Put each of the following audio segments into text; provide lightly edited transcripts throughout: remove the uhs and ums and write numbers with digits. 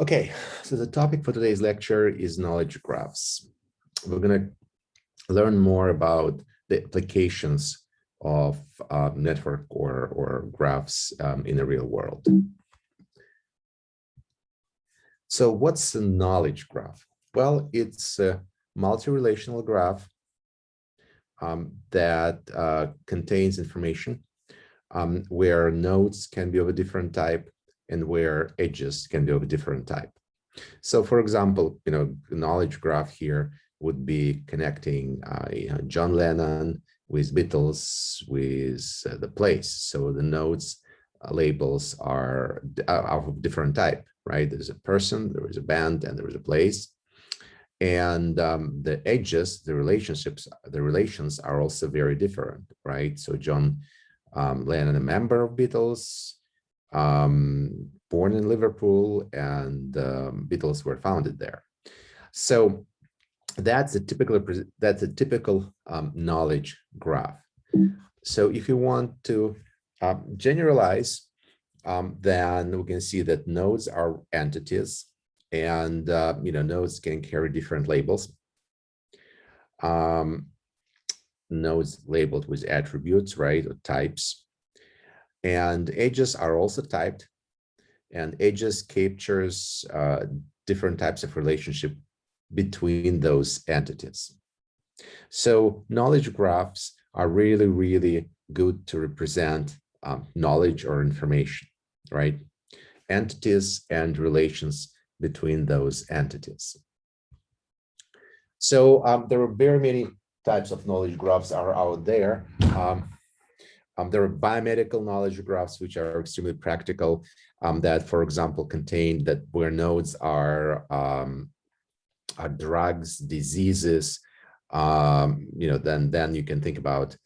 Okay, so the topic for today's lecture is knowledge graphs. We're going to learn more about the applications of network or graphs in the real world. So what's a knowledge graph? Well, it's a multi-relational graph that contains information where nodes can be of a different type and where edges can be of a different type. So for example, knowledge graph here would be connecting John Lennon with Beatles with the place. So the nodes labels are of different type, right? There's a person, there is a band, and there is a place. And the edges, the relations are also very different, right? So John Lennon, a member of Beatles, born in Liverpool, and Beatles were founded there. So that's a typical knowledge graph. So if you want to generalize, then we can see that nodes are entities, and nodes can carry different labels. Nodes labeled with attributes, right, or types, and edges are also typed, and edges captures different types of relationship between those entities. So knowledge graphs are really, really good to represent knowledge or information, right? Entities and relations between those entities. So there are very many types of knowledge graphs are out there. There are biomedical knowledge graphs, which are extremely practical, that, for example, contain that where nodes are drugs, diseases, then you can think about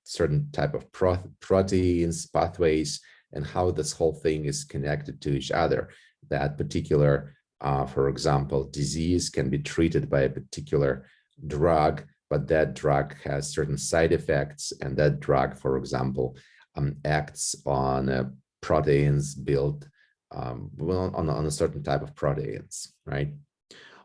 certain type of proteins, pathways, and how this whole thing is connected to each other. That particular, for example, disease can be treated by a particular drug, but that drug has certain side effects, and that drug, for example, acts on proteins built on a certain type of proteins, right?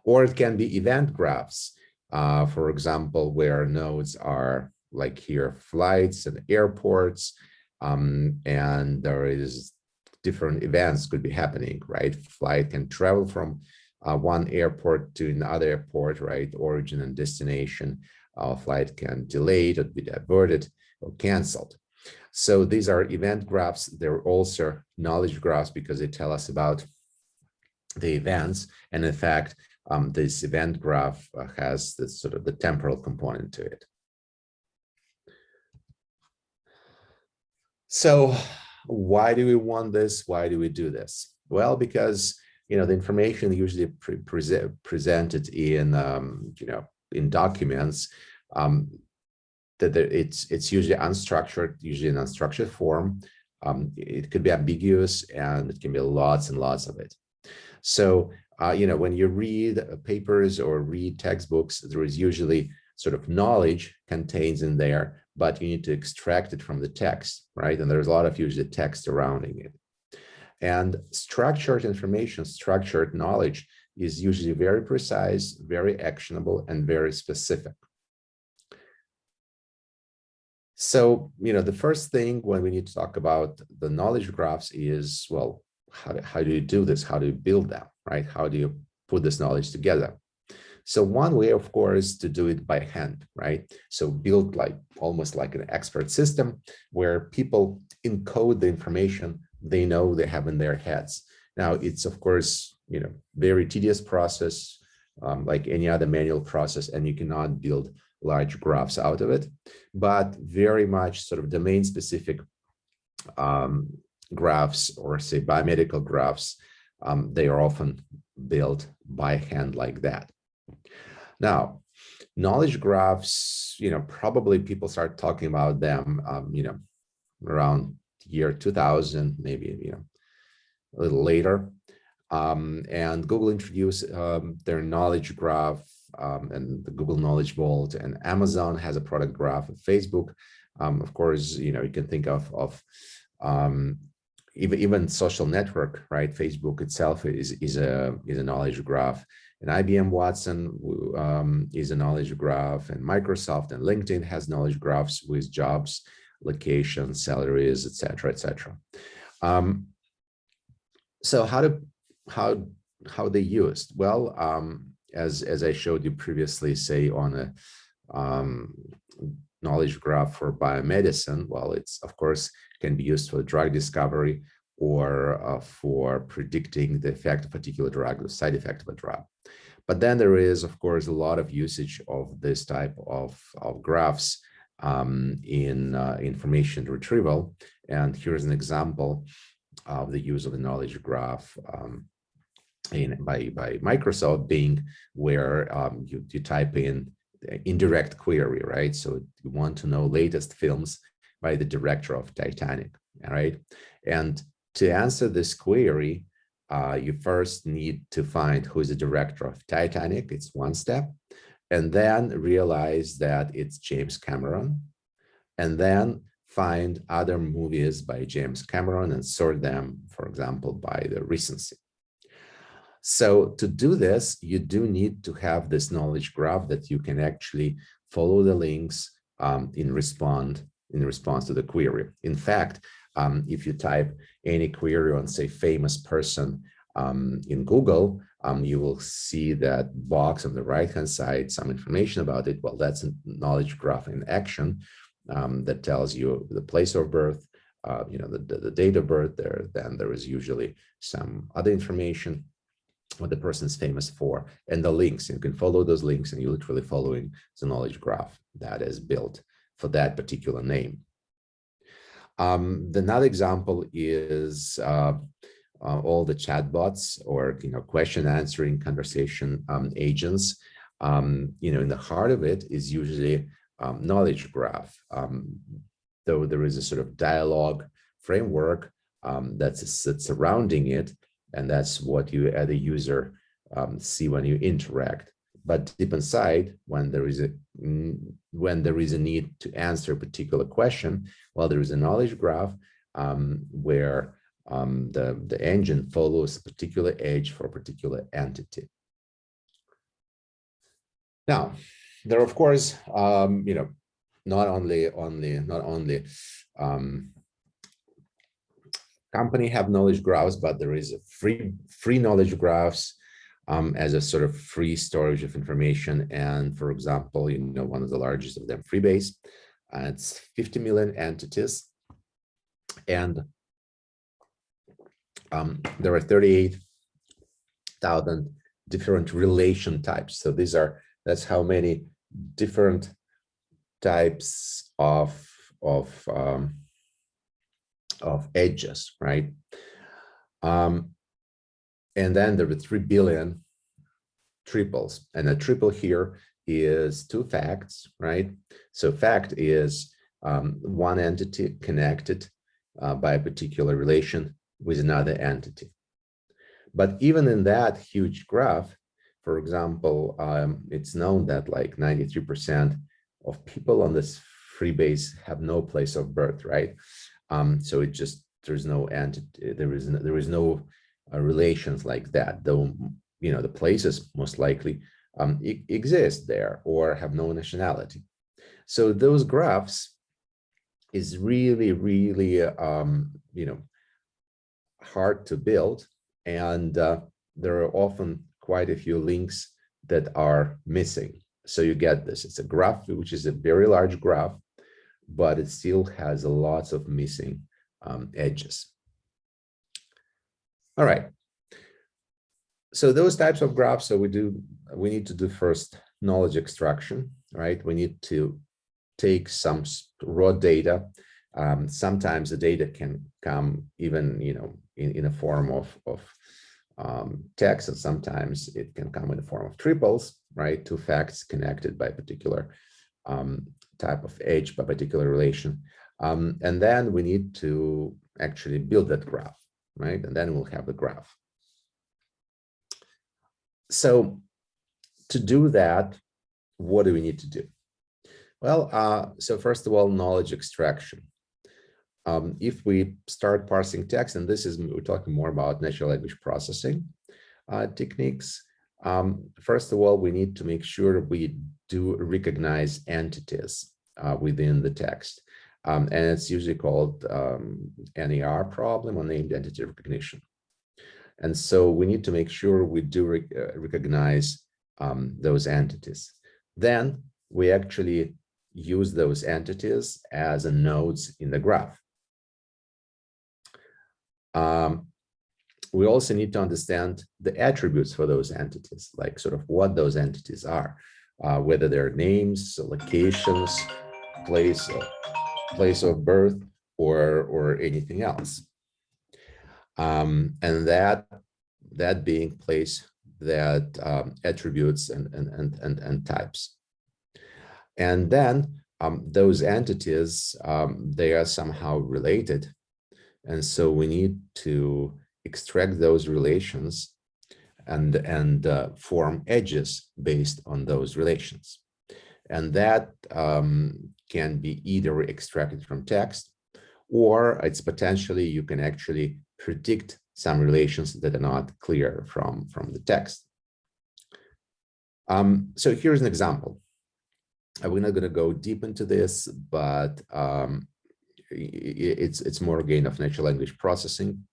Or it can be event graphs, for example, where nodes are like here, flights and airports, and there is different events could be happening, right? Flight can travel from one airport to another airport, right? Origin and destination. Flight can delay it or be diverted or canceled. So these are event graphs. They're also knowledge graphs because they tell us about the events. And in fact, this event graph has this sort of the temporal component to it. So why do we want this? Why do we do this? Well, because the information usually presented in in documents, that it's usually unstructured, usually in unstructured form. It could be ambiguous, and it can be lots and lots of it. So when you read papers or read textbooks, there is usually sort of knowledge contained in there, but you need to extract it from the text, right? And there's a lot of usually text surrounding it. And structured information, structured knowledge is usually very precise, very actionable, and very specific. So, the first thing when we need to talk about the knowledge graphs is, well, how do you do this? How do you build them, right? How do you put this knowledge together? So one way, of course, to do it by hand, right? So build almost like an expert system where people encode the information they know they have in their heads. Now, it's, of course, very tedious process, like any other manual process, and you cannot build large graphs out of it, but very much sort of domain specific graphs, or say biomedical graphs, they are often built by hand like that. Now, knowledge graphs, probably people start talking about them, around year 2000, maybe, a little later. And Google introduced their knowledge graph, and the Google Knowledge Vault, and Amazon has a product graph. Facebook, of course, you can think of even social network, right? Facebook itself is a knowledge graph, and IBM Watson is a knowledge graph, and Microsoft and LinkedIn has knowledge graphs with jobs, locations, salaries, etc., etc. So how they used? Well, as I showed you previously, say on a knowledge graph for biomedicine, well, it's of course can be used for drug discovery or for predicting the effect of a particular drug, the side effect of a drug. But then there is, of course, a lot of usage of this type of graphs in information retrieval. And here's an example of the use of the knowledge graph by Microsoft, Bing, where you type in indirect query, right? So you want to know latest films by the director of Titanic, all right? And to answer this query, you first need to find who is the director of Titanic. It's one step. And then realize that it's James Cameron. And then find other movies by James Cameron and sort them, for example, by the recency. So to do this, you do need to have this knowledge graph that you can actually follow the links in response to the query. In fact, if you type any query on, say, famous person in Google, you will see that box on the right-hand side, some information about it. Well, that's a knowledge graph in action that tells you the place of birth, the date of birth there. Then there is usually some other information, what the person is famous for, and the links. You can follow those links, and you're literally following the knowledge graph that is built for that particular name. Another example is all the chatbots or question answering conversation agents. In the heart of it is usually knowledge graph. Though there is a sort of dialogue framework that's surrounding it, and that's what you as a user see when you interact. But deep inside, when there is a need to answer a particular question, well, there is a knowledge graph where the engine follows a particular edge for a particular entity. Now, there are, of course, not only company have knowledge graphs, but there is a free knowledge graphs as a sort of free storage of information. And for example, one of the largest of them, Freebase, it's 50 million entities, and there are 38,000 different relation types. So that's how many different types of edges, right? And then there are 3 billion triples, and a triple here is 2 facts, right? So fact is one entity connected by a particular relation with another entity. But even in that huge graph, for example, it's known that like 93% of people on this Freebase have no place of birth, right? So there's no entity, there is no relations like that, though the places most likely exist there or have no nationality. So those graphs is really hard to build, and there are often quite a few links that are missing. So you get this, it's a graph which is a very large graph, but it still has lots of missing edges. All right. So those types of graphs, so we need to do first knowledge extraction, right? We need to take some raw data. Sometimes the data can come even, in a form of text, and sometimes it can come in the form of triples, right? 2 facts connected by a particular type of edge, by a particular relation. And then we need to actually build that graph, right? And then we'll have the graph. So to do that, what do we need to do? Well, so first of all, knowledge extraction. if we start parsing text, and we're talking more about natural language processing techniques. First of all, we need to make sure we do recognize entities within the text. And it's usually called NER problem, or named entity recognition. And so we need to make sure we do recognize those entities. Then we actually use those entities as nodes in the graph. We also need to understand the attributes for those entities, like sort of what those entities are, whether they're names, locations, place of birth, or anything else. And that being place, that attributes and types. And then those entities, they are somehow related. And so we need to extract those relations and form edges based on those relations. And that can be either extracted from text, or it's potentially, you can actually predict some relations that are not clear from the text. So here's an example. We're not going to go deep into this, but it's more again of natural language processing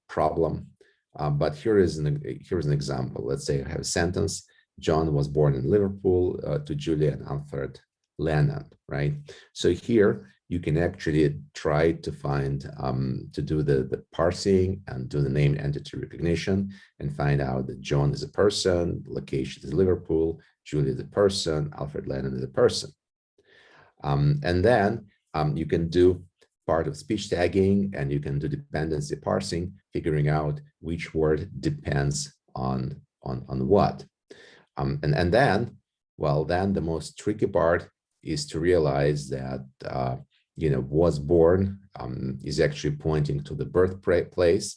problem. But here's an example. Let's say I have a sentence: John was born in Liverpool to Julia and Alfred Lennon, right? So here you can actually try to find, to do the parsing and do the name entity recognition and find out that John is a person, location is Liverpool, Julia is a person, Alfred Lennon is a person. And then you can do part of speech tagging, and you can do dependency parsing, figuring out which word depends on what. And then, well, then the most tricky part is to realize that was born is actually pointing to the birthplace,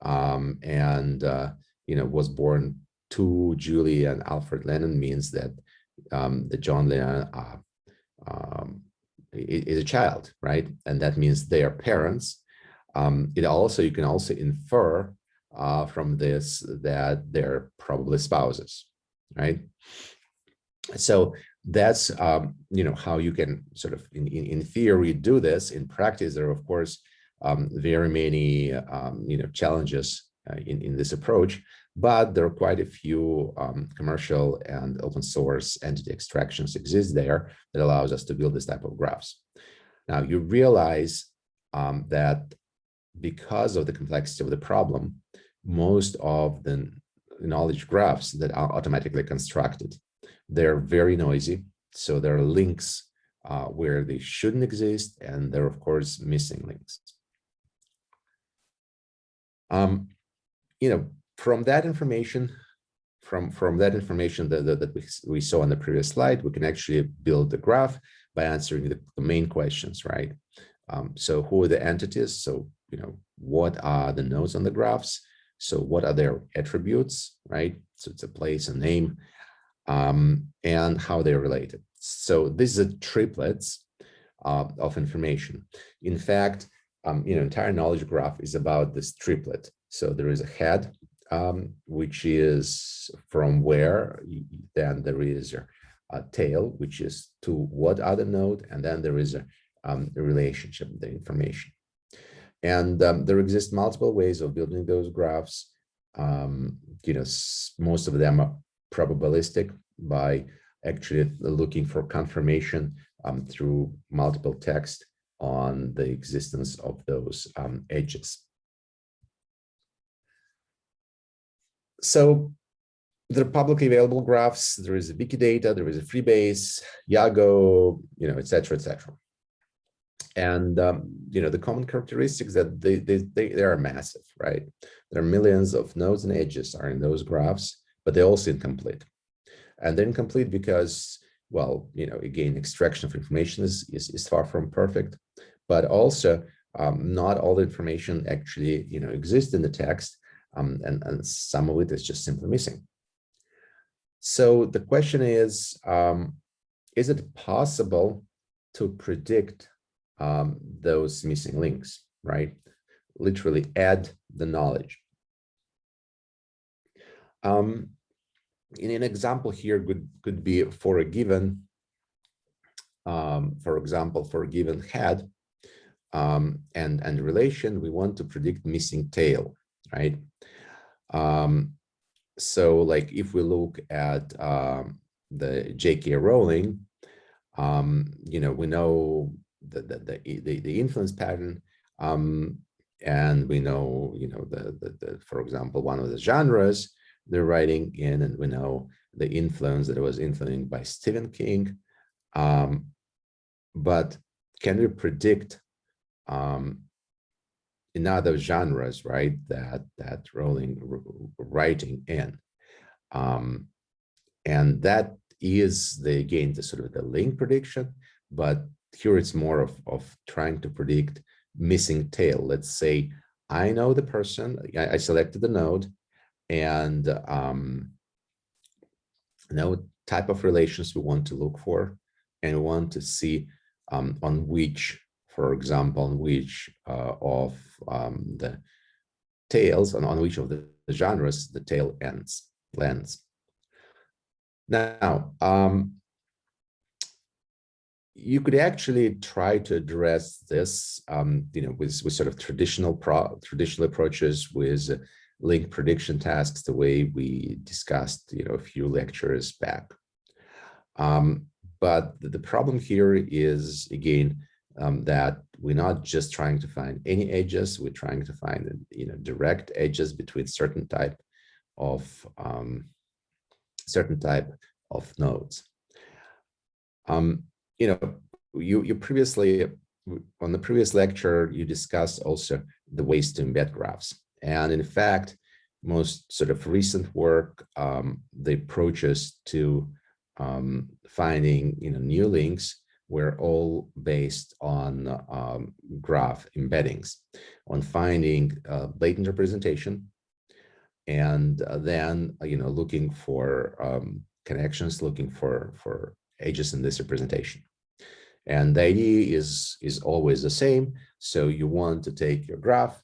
and was born to Julie and Alfred Lennon means that the John Lennon is a child, right? And that means they are parents. You can also infer from this that they're probably spouses, right? So that's how you can sort of in theory do this. In practice, there are of course very many challenges in this approach, but there are quite a few commercial and open source entity extractions exist there that allows us to build this type of graphs. Now you realize that because of the complexity of the problem, most of the knowledge graphs that are automatically constructed, they're very noisy. So there are links where they shouldn't exist, and there are of course missing links. From that information, that we saw on the previous slide, we can actually build the graph by answering the main questions, right? So who are the entities? So, what are the nodes on the graphs? So what are their attributes, right? So it's a place, a name, and how they're related. So this is a triplets of information. In fact, entire knowledge graph is about this triplet. So there is a head, which is from where, then there is a tail, which is to what other node, and then there is a relationship, the information. And there exist multiple ways of building those graphs. Most of them are probabilistic by actually looking for confirmation through multiple text on the existence of those edges. So there are publicly available graphs. There is a Wikidata, there is a Freebase, Yago, et cetera, et cetera. And the common characteristics that they are massive, right? There are millions of nodes and edges are in those graphs, but they're also incomplete. And they're incomplete because, well, again, extraction of information is far from perfect, but also not all the information actually exists in the text, and some of it is just simply missing. So the question is it possible to predict those missing links, right? Literally add the knowledge. In an example here could be for a given, for example, for a given head and relation, we want to predict missing tail, right? So like if we look at the J.K. Rowling, you know, we know the influence pattern, and we know, you know, for example, one of the genres they're writing in, and we know the influence that it was influenced by Stephen King. But can we predict in other genres, right, that Rowling writing in? And that is again the sort of the link prediction, but here it's more of trying to predict missing tail. Let's say I know the person, I selected the node, and know type of relations we want to look for, and we want to see on which, for example, on which of the tails, on which of the genres the tail lands. Now, you could actually try to address this, you know, with sort of traditional approaches with link prediction tasks, the way we discussed, you know, a few lectures back. But the problem here is, again, that we're not just trying to find any edges, we're trying to find, you know, direct edges between certain type of nodes. You know, you previously, on the previous lecture, you discussed also the ways to embed graphs. And in fact, most sort of recent work, the approaches to finding, you know, new links were all based on graph embeddings, on finding latent representation, and then, you know, looking for connections, looking for edges in this representation. And the idea is always the same. So you want to take your graph,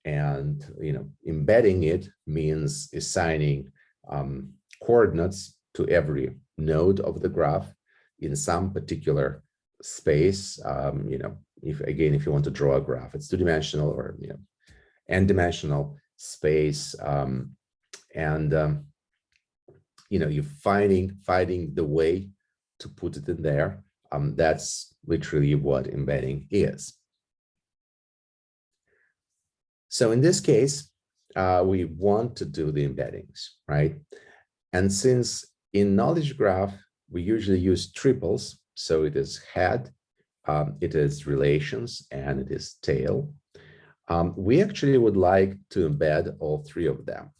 and, you know, embedding it means assigning coordinates to every node of the graph in some particular space. You know, if you want to draw a graph, it's two-dimensional or, you know, n-dimensional space, you know, you're finding the way to put it in there. That's literally what embedding is. So in this case, we want to do the embeddings, right? And since in knowledge graph, we usually use triples, so it is head, it is relations, and it is tail. We actually would like to embed all three of them.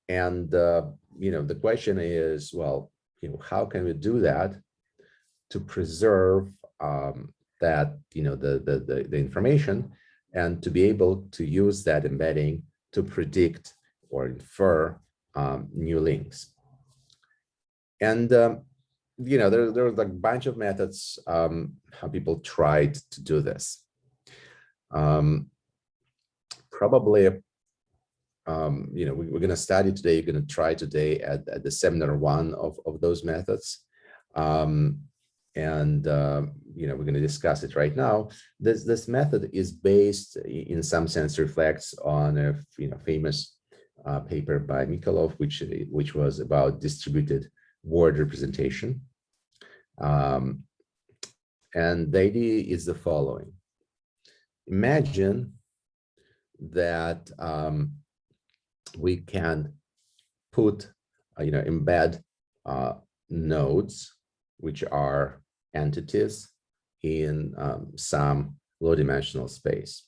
And, you know, the question is, well, you know, how can we do that to preserve that, you know, the information, and to be able to use that embedding to predict or infer new links? And, you know, there's like a bunch of methods how people tried to do this. Probably, you know, we're going to study today, you're going to try today at the seminar one of those methods. You know, we're going to discuss it right now. This method is based, in some sense, reflects on a, you know, famous paper by Mikolov, which was about distributed word representation. And the idea is the following: imagine that we can put, you know, embed nodes, which are entities in some low-dimensional space.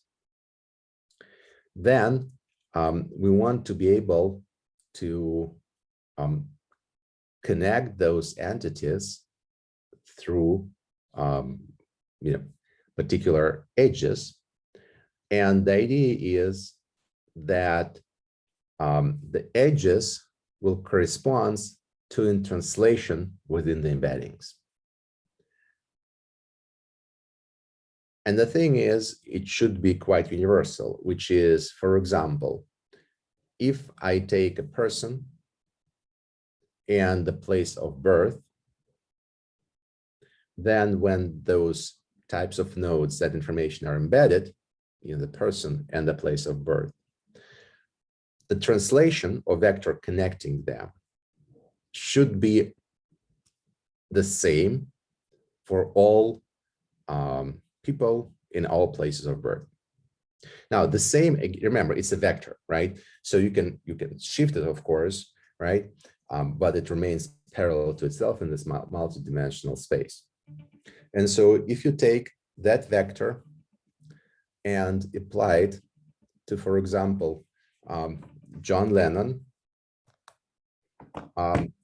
Then we want to be able to connect those entities through, you know, particular edges. And the idea is that the edges will correspond to a translation within the embeddings. And the thing is, it should be quite universal, which is, for example, if I take a person and the place of birth, then when those types of nodes, that information are embedded in the person and the place of birth, the translation or vector connecting them should be the same for all people in all places of birth. Now, the same, remember, it's a vector, right? So you can shift it, of course, right? But it remains parallel to itself in this multi-dimensional space. And so if you take that vector and apply it to, for example, John Lennon,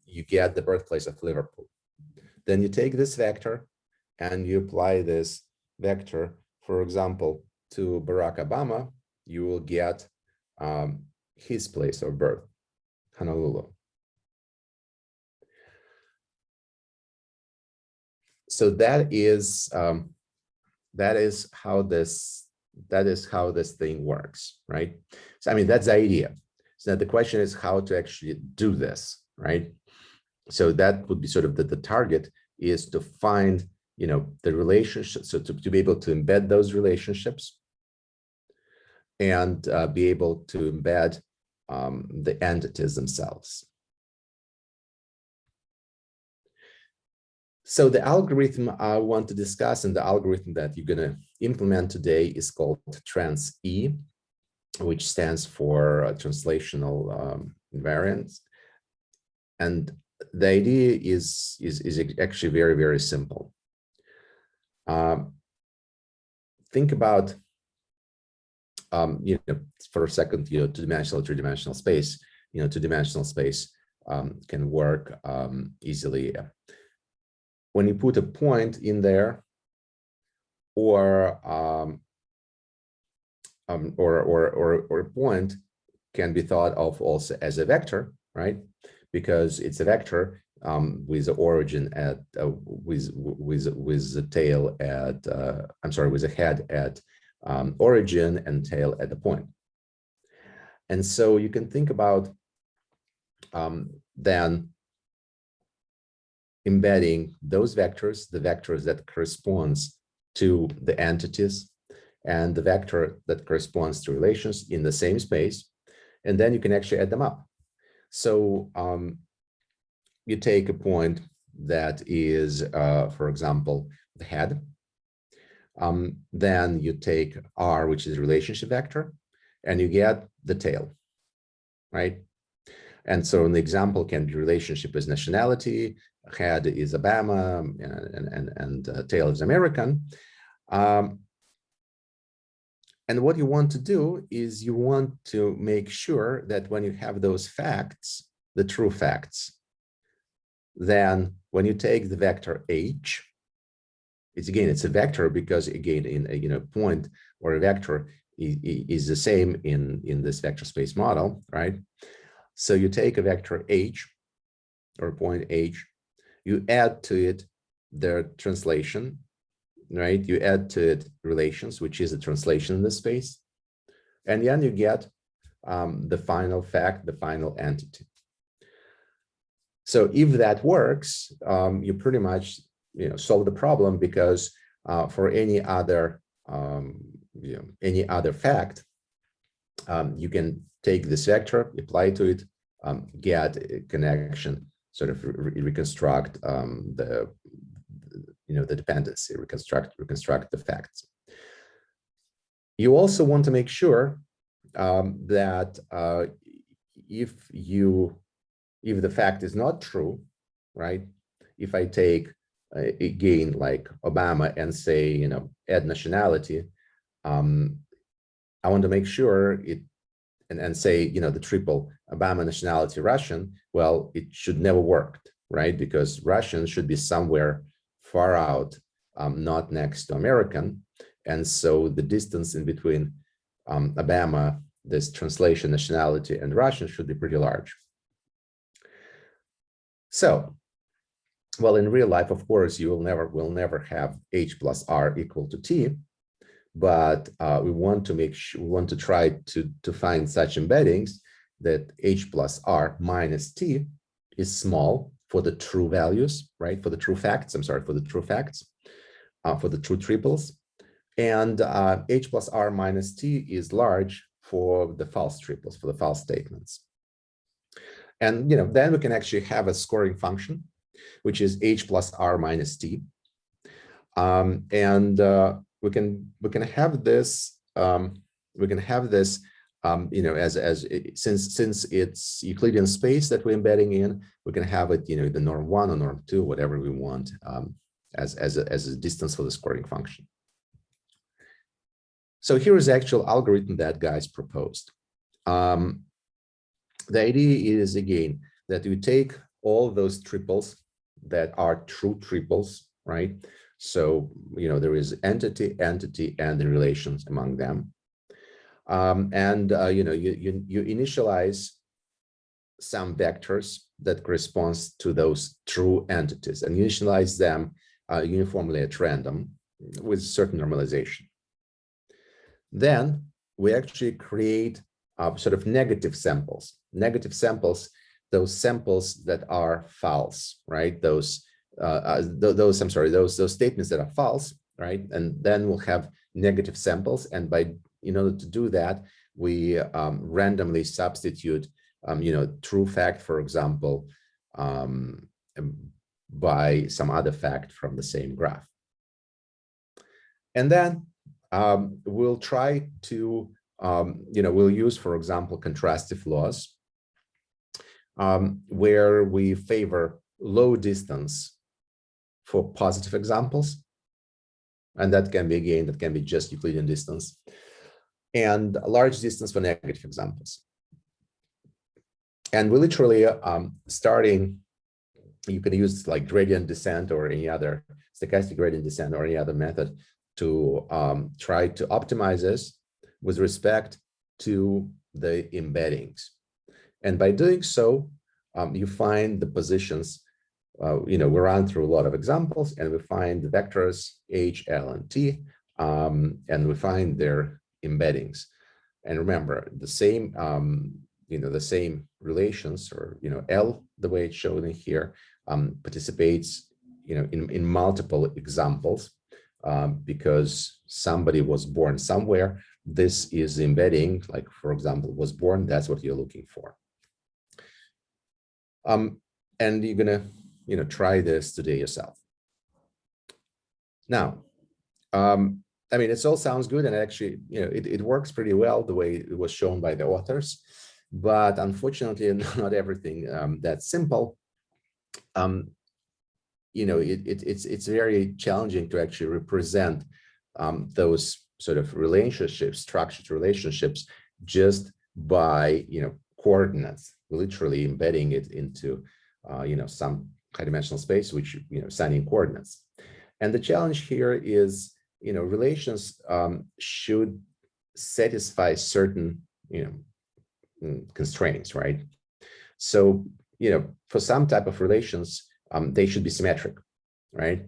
you get the birthplace of Liverpool. Then you take this vector and you apply this vector, for example, to Barack Obama, you will get his place of birth, Honolulu. So that is how this thing works, right? So I mean, that's the idea. So the question is how to actually do this, right? So that would be sort of the target is to find, you know, the relationships, so to be able to embed those relationships and be able to embed the entities themselves. So the algorithm I want to discuss and the algorithm that you're going to implement today is called TransE, which stands for translational invariance. And the idea is actually very, very simple. Think about, you know, for a second, you know, two-dimensional, three-dimensional space. You know, two-dimensional space can work easily. When you put a point in there, or a point can be thought of also as a vector, right? Because it's a vector with the origin at with the tail at I'm sorry, with a head at origin and tail at the point. And so you can think about then embedding those vectors, the vectors that corresponds to the entities and the vector that corresponds to relations in the same space, and then you can actually add them up. So you take a point that is, for example, the head. Then you take R, which is a relationship vector, and you get the tail, right? And so an example can be relationship is nationality, head is Obama, and tail is American. And what you want to do is you want to make sure that when you have those facts, the true facts, then when you take the vector H, it's a vector because again, in a, you know, point or a vector is the same in this vector space model, right? So you take a vector H or point H, you add to it their translation, right? You add to it relations, which is a translation in this space. And then you get the final fact, the final entity. So if that works, you pretty much, you know, solve the problem, because for any other any other fact, you can take this vector, apply to it, get a connection, sort of reconstruct the dependency, reconstruct the facts. You also want to make sure that if the fact is not true, right? If I take again like Obama and say, you know, add nationality, I want to make sure it and say, you know, the triple Obama nationality Russian, well, it should never work, right? Because Russian should be somewhere far out, not next to American. And so the distance in between Obama, this translation nationality, and Russian should be pretty large. So, well, in real life, of course, you will never have H plus R equal to T. but we want to make sure, we want to try to find such embeddings that h plus r minus t is small for the true values, right? For the true facts, I'm sorry, for the true facts, for the true triples. And h plus r minus t is large for the false triples, for the false statements. And then we can actually have a scoring function, which is h plus r minus t. We can have this since it's Euclidean space that we're embedding in, we can have it the norm 1 or norm 2, whatever we want, as a distance for the scoring function. So here is the actual algorithm that guys proposed. The idea is, again, that you take all those triples that are true triples, right? So, there is entity, and the relations among them. You initialize some vectors that corresponds to those true entities and initialize them uniformly at random with certain normalization. Then we actually create sort of negative samples. Negative samples, those samples that are false, right? Those statements that are false, right? And then we'll have negative samples. And in order to do that, we randomly substitute, true fact, for example, by some other fact from the same graph. And then we'll try to, we'll use, for example, contrastive laws, where we favor low distance for positive examples. And that can be, again, that can be just Euclidean distance, and a large distance for negative examples. And we literally starting, you can use like gradient descent or any other stochastic gradient descent or any other method to try to optimize this with respect to the embeddings. And by doing so, you find the positions, we run through a lot of examples, and we find the vectors H, L, and T, and we find their embeddings. And remember, the same, the same relations, or, L, the way it's shown in here, participates, in multiple examples, because somebody was born somewhere. This is embedding, like, for example, was born, that's what you're looking for. And you're gonna, try this today yourself. Now, I mean, it all sounds good, and actually, it works pretty well the way it was shown by the authors, but unfortunately, not everything that's simple. It's very challenging to actually represent those sort of relationships, structured relationships, just by coordinates, literally embedding it into some high-dimensional space, which assigning coordinates. And the challenge here is relations should satisfy certain constraints, right? So for some type of relations, they should be symmetric, right?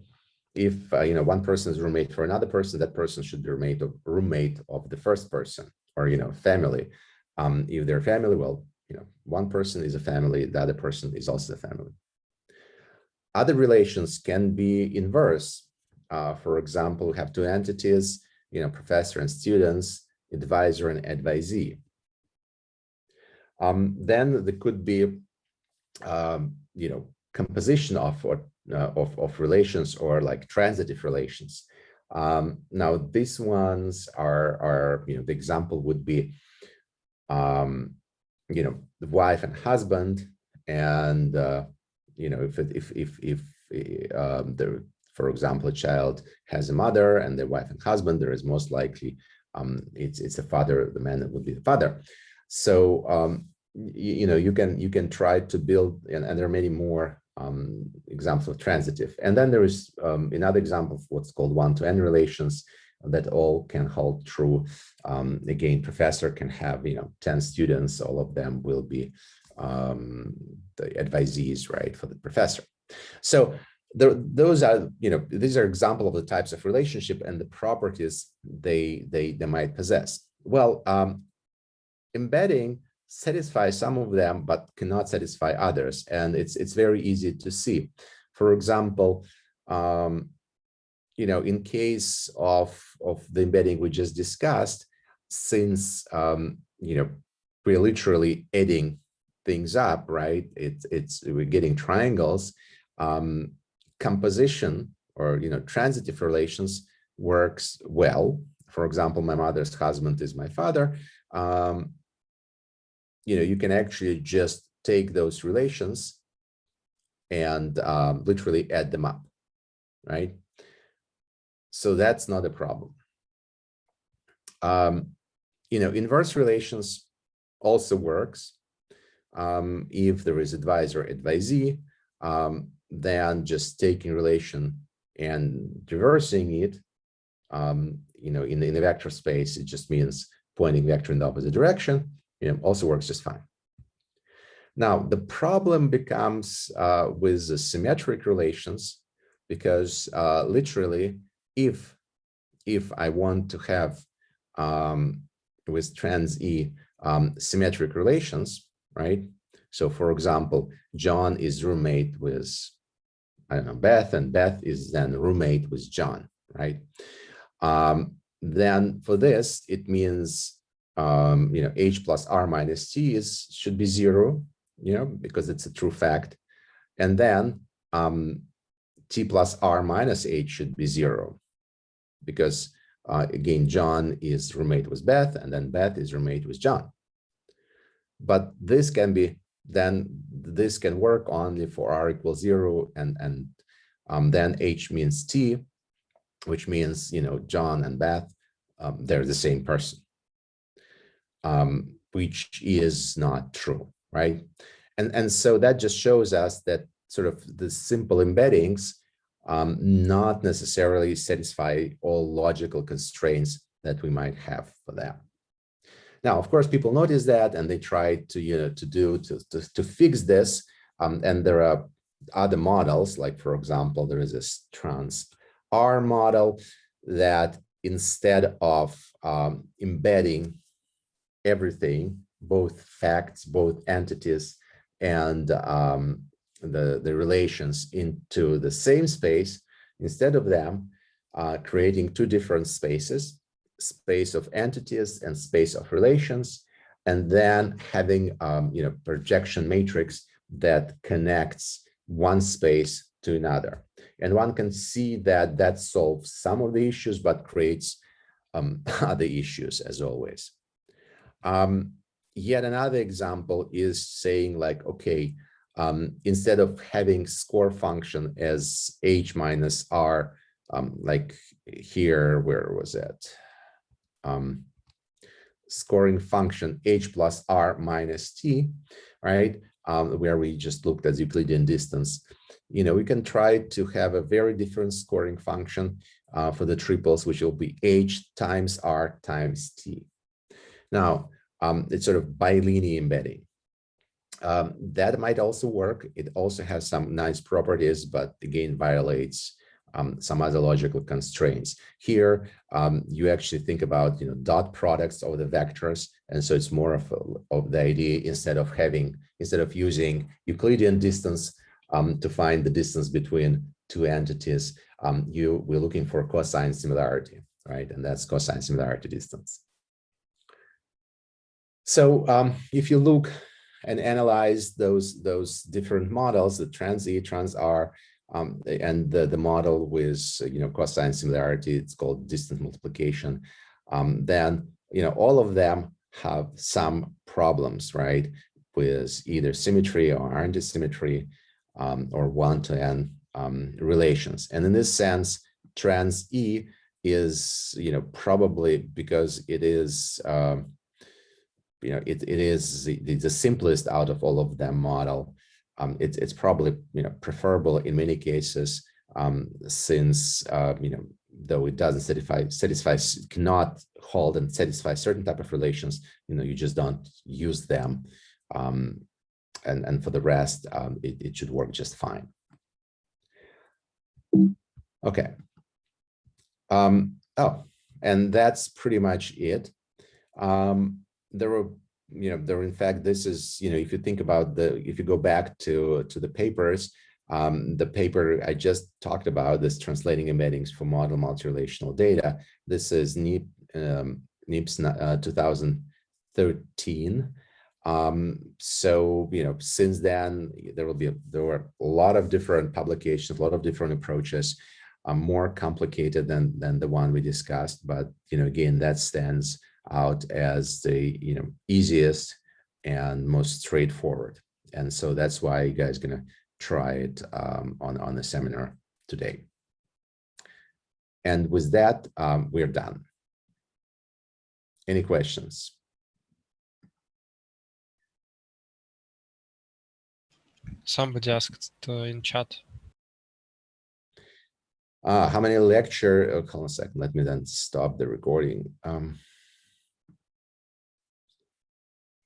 If one person is roommate for another person, that person should be roommate of the first person, or family. If they're family, well, one person is a family, the other person is also a family. Other relations can be inverse. For example, we have two entities, professor and students, advisor and advisee. Then there could be, composition of relations, or like transitive relations. Now, these ones are the example would be, the wife and husband, and for example, a child has a mother and their wife and husband, there is most likely it's a father, the man that would be the father. So you can try to build, and there are many more examples of transitive. And then there is another example of what's called one-to-n relations that all can hold true. Again, professor can have 10 students, all of them will be the advisees, right, for the professor. So those are, these are example of the types of relationship and the properties they might possess. Well, embedding satisfies some of them, but cannot satisfy others. And it's very easy to see. For example, in case of the embedding we just discussed, since, we're literally adding things up, right? We're getting triangles. Composition or, transitive relations works well. For example, my mother's husband is my father. You can actually just take those relations and literally add them up, right? So that's not a problem. Inverse relations also works. If there is advisor advisee, then just taking relation and reversing it, in the vector space, it just means pointing vector in the opposite direction, also works just fine. Now, the problem becomes with the symmetric relations, because literally, if I want to have with TransE symmetric relations, right? So, for example, John is roommate with, I don't know, Beth, and Beth is then roommate with John, right? Then for this, it means h plus r minus t should be 0, because it's a true fact, and then t plus r minus h should be 0, because again, John is roommate with Beth, and then Beth is roommate with John. But this can work only for r equals 0, and then h means t, which means, John and Beth, they're the same person, which is not true, right? And so that just shows us that sort of the simple embeddings not necessarily satisfy all logical constraints that we might have for them. Now, of course, people notice that, and they try to fix this. And there are other models, like, for example, there is this TransR model that instead of embedding everything, both facts, both entities, and the relations into the same space, instead of them creating two different spaces, space of entities and space of relations, and then having projection matrix that connects one space to another. And one can see that that solves some of the issues, but creates other issues, as always. Yet another example is saying, like, okay, instead of having score function as h minus r, like here, where was it? Scoring function h plus r minus t, right? Where we just looked at Euclidean distance. We can try to have a very different scoring function for the triples, which will be h times r times t. Now, it's sort of bilinear embedding. That might also work. It also has some nice properties, but again, violates some other logical constraints. Here, you actually think about dot products of the vectors, and so it's more of the idea, instead of using Euclidean distance to find the distance between two entities, we're looking for cosine similarity, right? And that's cosine similarity distance. So if you look and analyze those different models, the TransE, TransR, and the model with cosine similarity, it's called distance multiplication, then all of them have some problems, right, with either symmetry or anti-symmetry, or one-to-n relations. And in this sense, TransE is probably, because it is it is the simplest out of all of them model. It's probably preferable in many cases, since though it doesn't cannot hold and satisfy certain type of relations, you just don't use them, and for the rest, it should work just fine. Okay. Oh, and that's pretty much it. There were, in fact, this is, if you think about if you go back to the papers, the paper I just talked about, this translating embeddings for model multi-relational data. This is NIPS 2013. So, since then, there were a lot of different publications, a lot of different approaches, more complicated than the one we discussed. But, again, that stands out as the, easiest and most straightforward. And so that's why you guys are going to try it on the seminar today. And with that, we're done. Any questions? Somebody asked in chat. How many lecture? Hold on a second. Let me then stop the recording.